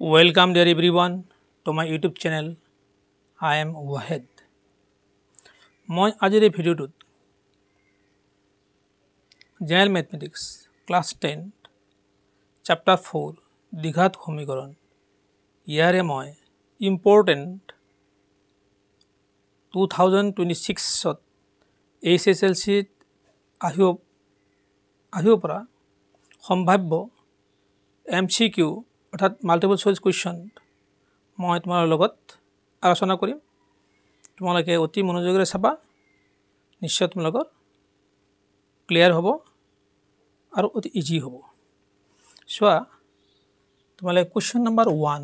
Welcome dear everyone to my YouTube channel. I am Wahed. মই আজিৰ এই ভিডিঅ'টোত জেনেৰেল মেথমেটিক্স ক্লাছ 10 চেপ্টাৰ 4 দ্বিঘাত সমীকৰণ ইয়াৰে মই ইম্পৰ্টেণ্ট 2026ত HSLCত আহিব পৰা সম্ভাৱ্য MCQ অৰ্থাৎ মাল্টিপল চইচ কুৱেশ্যন মই তোমাৰ লগত আলোচনা কৰিম। তোমালোকে অতি মনোযোগেৰে চাবা, নিশ্চয় তোমালোকৰ ক্লিয়াৰ হ'ব আৰু অতি ইজি হ'ব। চোৱা, তোমালোকে কুৱেশ্যন নম্বৰ 1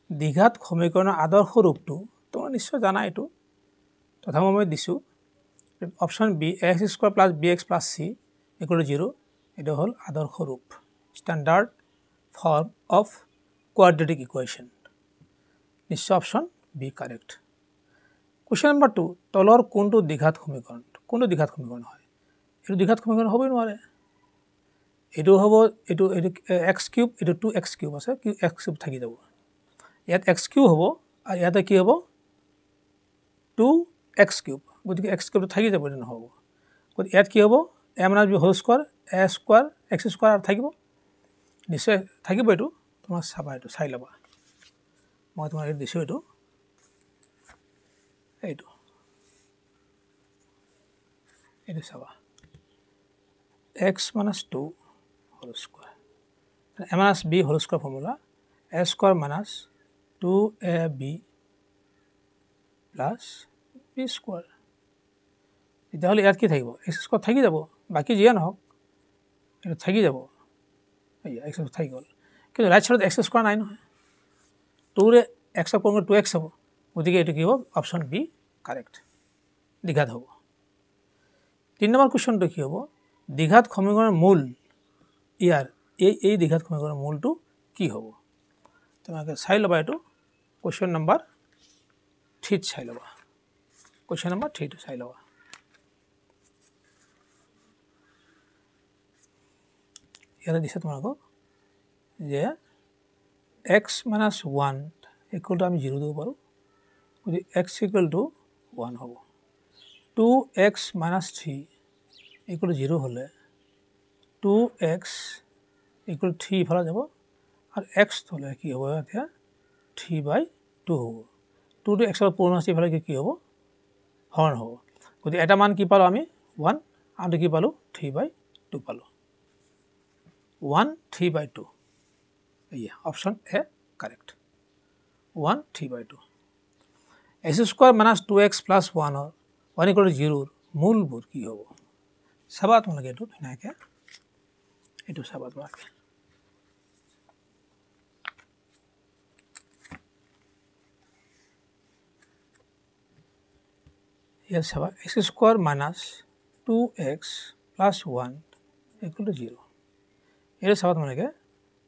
দ্বিঘাত সমীকৰণৰ আদৰ্শ ৰূপটো তোমালোকে নিশ্চয় জানা। এইটো তথাপি মই দিছোঁ option B ax square plus bx plus c equal to 0। এইটো হ'ল আদৰ্শ ৰূপ, standard form of quadratic equation. নিশ্চয় option B correct. Question number 2 তলৰ কোনটো দ্বিঘাত সমীকৰণ হয়? এইটো দ্বিঘাত সমীকৰণ হ'বই নোৱাৰে। এইটো হ'ব এইটো এক্স কিউব, এইটো 2x কিউব আছে, এক্স কিউব থাকি যাব। ইয়াত এক্স কিউব হ'ব আৰু ইয়াতে কি হ'ব 2x কিউব, গতিকে এক্স কিউবটো থাকি যাব, এইটো নহ'ব। গতিকে ইয়াত কি হ'ব a minus b whole square a square x square আৰু থাকিব, নিশ্চয় থাকিব। এইটো তোমাক চাবা, এইটো চাই ল'বা। মই তোমাক এইটো দিছোঁ, এইটো চাবা x minus 2 whole square a minus b whole square formula a square minus 2ab plus b square. তেতিয়াহ'লে ইয়াত কি থাকিব? x স্কোৱাৰ থাকি যাব, বাকী যিয়ে নহওক এইটো থাকি যাব। এক্স স্কোৱাৰ থাকি গ'ল, কিন্তু ৰাইট ছাইডত এক্স স্কোৱাৰ নাই নহয়। 2ৰে এক্সক পূৰণ কৰি 2x হ'ব, গতিকে এইটো কি হ'ব? অপশ্যন বি কাৰেক্ট, দ্বিঘাত হ'ব। 3 নম্বৰ কুৱেশ্যনটো কি হ'ব? দ্বিঘাত সমীকৰণৰ মূল, ইয়াৰ এই দ্বিঘাত সমীকৰণৰ মূলটো কি হ'ব? তোমালোকে চাই ল'বা, এইটো কুৱেশ্যন নম্বৰ 3 চাই ল'বা। কুৱেশ্যন নম্বৰ 3টো চাই ল'বা। ইয়াতে দিছে তোমালোকক যে x মাইনাছ 1 ইকুৱেল টু আমি 0 দিব পাৰোঁ, গতিকে x ইকুৱেল টু 1 হ'ব। 2x মাইনাছ 3 ইকুৱেল টু 0 হ'লে 2x ইকুৱেল টু 3 ইফালে যাব আৰু x হ'লে কি হ'ব? এতিয়া 3/2 হ'ব। 2টো এক্সৰ পূৰণ আছে, ইফালে কি হ'ব? হৰণ হ'ব। গতিকে এটা মান কি পালোঁ আমি? 1, আনটো কি পালোঁ? 3/2 পালোঁ। 1 3/2, option A correct, 1 3/2। X square minus 2x plus 1 equal to 0ৰ মূলবোৰ কি হ'ব? চাবা তোমালোকে, এইটো ধুনীয়াকৈ এইটো চাবা তোমালোকে। ইয়াত চাবা x square minus 2x plus 1 equal to 0। এইটো চাবা তোমালোকে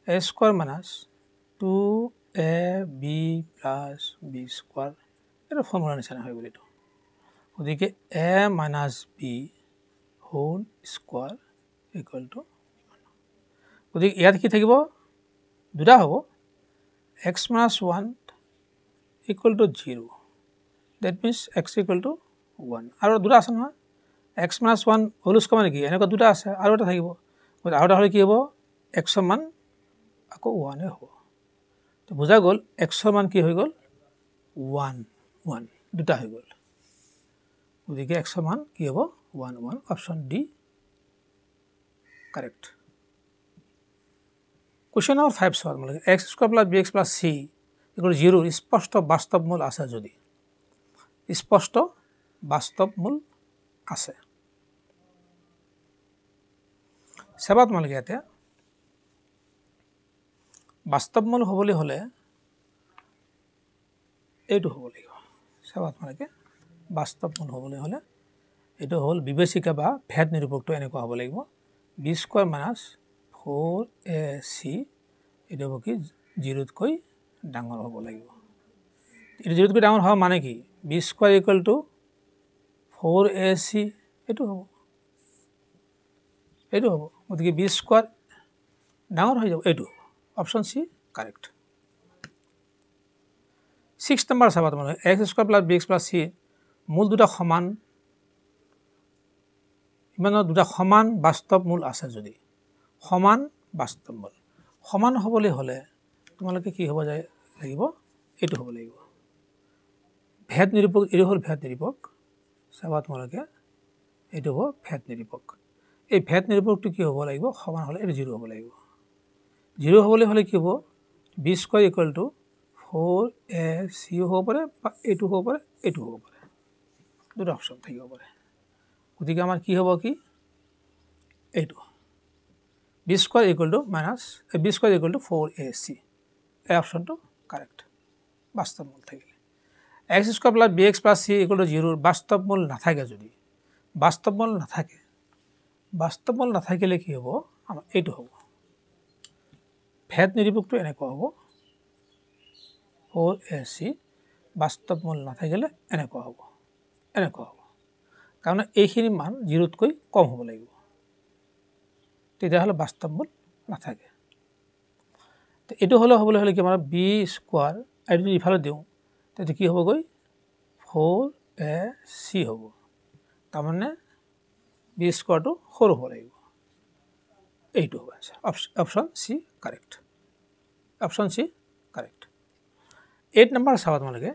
a square minus 2ab plus b square, এইটো ফৰ্মুলাৰ নিচিনা হৈ গ'ল এইটো। গতিকে a minus b whole square equal to, গতিকে ইয়াত কি থাকিব? দুটা হ'ব, x minus 1 equal to 0, that means x equal to 1। আৰু দুটা আছে নহয়, x মাইনাছ 1 হোল স্কোৱাৰ মানে কি? এনেকুৱা দুটা আছে, আৰু এটা থাকিব। আৰু এটা হ'লে কি হ'ব? এক্সৰ মান আকৌ 1 হ'ব। তো বুজা গ'ল, এক্সৰ মান কি হৈ গ'ল? 1 দুটা হৈ গ'ল। গতিকে এক্সৰ মান কি হ'ব? 1 option D correct. Question number 5 চোৱা তোমালোকে, x square plus bx plus c equal to 0ৰ স্পষ্ট বাস্তৱ মূল আছে যদি, স্পষ্ট বাস্তৱ মূল আছে। চাবা তোমালোকে, ইয়াতে বাস্তৱ মূল হ'বলৈ হ'লে এইটো হ'ব লাগিব। চাবা তোমালোকে, বাস্তৱ মূল হ'বলৈ হ'লে এইটো হ'ল বিবেচিকা বা ভেদ নিৰূপকটো এনেকুৱা হ'ব লাগিব, b স্কোৱাৰ মাইনাছ 4ac এইটো হ'ব কি? 0তকৈ ডাঙৰ হ'ব লাগিব। এইটো 0তকৈ ডাঙৰ হোৱা মানে কি? b square equal two 4ac এইটো হ'ব। গতিকে b স্কোৱাৰ ডাঙৰ হৈ যাব, এইটো অপশ্যন চি কাৰেক্ট 6 নম্বৰ চাবা তোমালোকে x square plus bx plus c মূল দুটা সমান ইমানৰ দুটা সমান বাস্তৱ মূল আছে যদি সমান বাস্তৱ মূল সমান হ'বলৈ হলে তোমালোকে কি হ'ব যায় লাগিব এটো হ'ব লাগিব ভেদ নিৰূপক এটো হ'ল ভেদ নিৰূপক চাবা তোমালোকে এটো হ'ব ভেদ নিৰূপক এই ভেদ নিৰূপকটো কি হ'ব লাগিব সমান হলে এটো 0 হ'ব লাগিব 0 হ'বলৈ হলে কি হ'ব b square equal to 4ac হ'ব পাৰে বা এটো হ'ব পাৰে এটো হ'ব পাৰে দুটা অপচন থাকিব পাৰে গতিকে আমাৰ কি হ'ব কি এটো b square equal to minus b square equal to 4ac এই অপচনটো কাৰেক্ট বাস্তৱ মূল থাকিলে x square plus bx plus c equal to 0 বাস্তৱ মূল নাথাকে যদি বাস্তৱ মূল নাথাকিলে কি হ'ব আমাৰ এটো হ'ব ভেদ নিৰূপকটো এনেকুৱা হ'ব 4ac বাস্তৱ মূল নাথাকিলে এনেকুৱা হ'ব কাৰণ এইখিনি মান 0 তকৈ কম হ'ব লাগিব তেতিয়া হলে বাস্তৱ মূল নাথাকে তো এটো হ'বলৈ হলে কি আমাৰ b স্কয়াৰ আইডি ইফালে দিও তেতিয়া কি হ'ব গৈ 4ac হ'ব তাৰ মানে b স্কয়াৰটো সৰু হ'ব লাগিব এইটো হ'ব option C correct option C correct 8 নম্বৰ চাবা তোমালোকে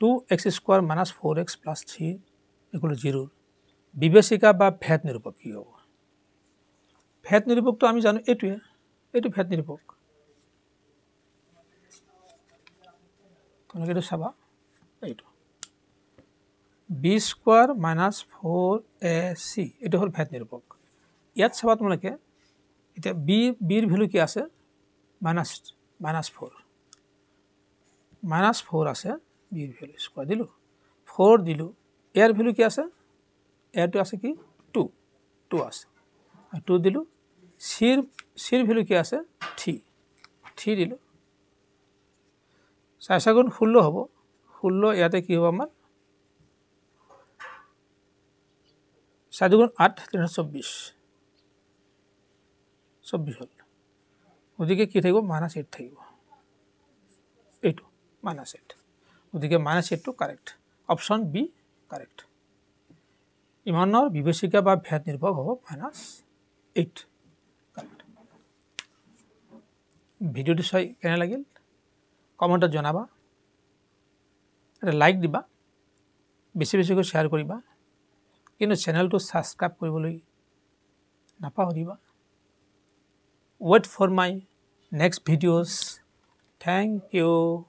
2x square minus 4x plus 3 equal to 0 বিবেচিকা বা ভেদ নিৰূপক কি হ'ব ভেদ নিৰূপকটো আমি জানো এটো ভেদ নিৰূপক তোমালোকে এটো চাবা এইটো b স্কয়াৰ মাইনাস 4ac এটো হ'ল ভেদ নিৰূপক ইয়াত চাবা তোমালোকে এটা b এর ভ্যালু কি আছে মাইনাস 4 আছে b এর ভ্যালু স্কয়ার দিলু 4 দিলু এর ভ্যালু কি আছে এটো আছে কি 2 আছে আর 2 দিলু c এর ভ্যালু কি আছে 3 দিলু 4 গুণ 16 হ'ব 16 ইয়াতে কি হ'ব আমাৰ 7 গুণ 8 324 হল ওদিকে কি থাকিব -8 থাকিব এইটো -8 ওদিকে -8 টো কারেক্ট অপশন বি কারেক্ট ইমানৰ বিবেচিকা বা ভেদ নিৰূপক হ'ব -8 কারেক্ট ভিডিওটো চাই কেনে লাগিল কমেন্টত জনাবা এটা লাইক দিবা বেছি বেছিকৈ শেয়াৰ কৰিবা কিন্তু চেনেলটো সাবস্ক্ৰাইব কৰিবলৈ নাপাহৰিবা wait for my next videos. Thank you.